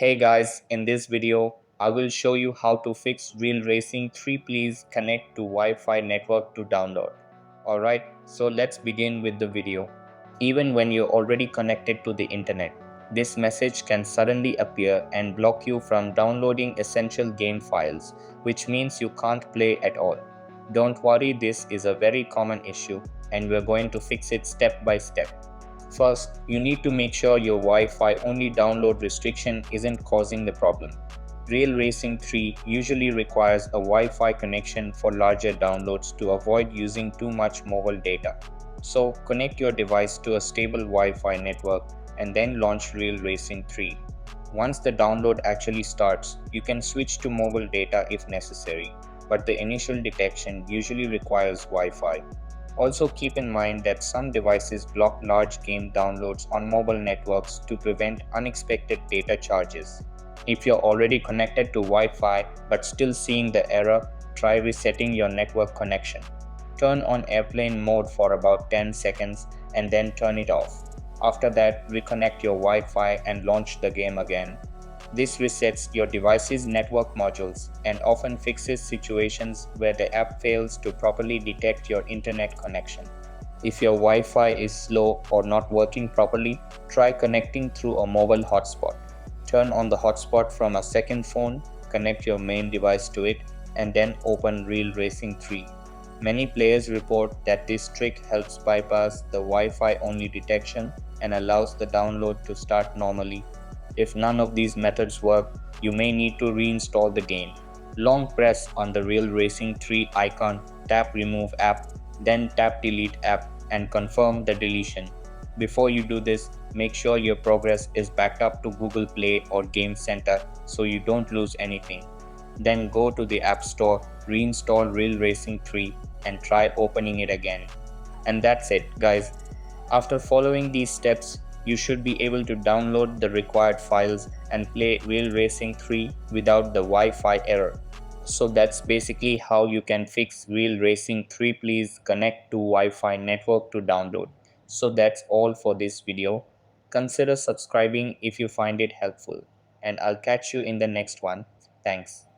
Hey guys, in this video, I will show you how to fix Real Racing 3. Please connect to Wi-Fi network to download. Alright, so let's begin with the video. Even when you're already connected to the internet, this message can suddenly appear and block you from downloading essential game files, which means you can't play at all. Don't worry, this is a very common issue and we're going to fix it step by step. First, you need to make sure your Wi-Fi only download restriction isn't causing the problem. Real Racing 3 usually requires a Wi-Fi connection for larger downloads to avoid using too much mobile data. So, connect your device to a stable Wi-Fi network and then launch Real Racing 3. Once the download actually starts, you can switch to mobile data if necessary, but the initial detection usually requires Wi-Fi. Also keep in mind that some devices block large game downloads on mobile networks to prevent unexpected data charges. If you're already connected to Wi-Fi but still seeing the error, try resetting your network connection. Turn on airplane mode for about 10 seconds and then turn it off. After that, reconnect your Wi-Fi and launch the game again. This resets your device's network modules and often fixes situations where the app fails to properly detect your internet connection. If your Wi-Fi is slow or not working properly, try connecting through a mobile hotspot. Turn on the hotspot from a second phone, connect your main device to it, and then open Real Racing 3. Many players report that this trick helps bypass the Wi-Fi only detection and allows the download to start normally. If none of these methods work, you may need to reinstall the game. Long press on the Real Racing 3 icon, tap Remove App, then tap Delete App and confirm the deletion. Before you do this, make sure your progress is backed up to Google Play or Game Center so you don't lose anything. Then go to the App Store, reinstall Real Racing 3 and try opening it again. And that's it, guys. After following these steps, you should be able to download the required files and play Real Racing 3 without the Wi-Fi error. So that's basically how you can fix Real Racing 3. Please connect to Wi-Fi network to download. So that's all for this video. Consider subscribing if you find it helpful, and I'll catch you in the next one. Thanks.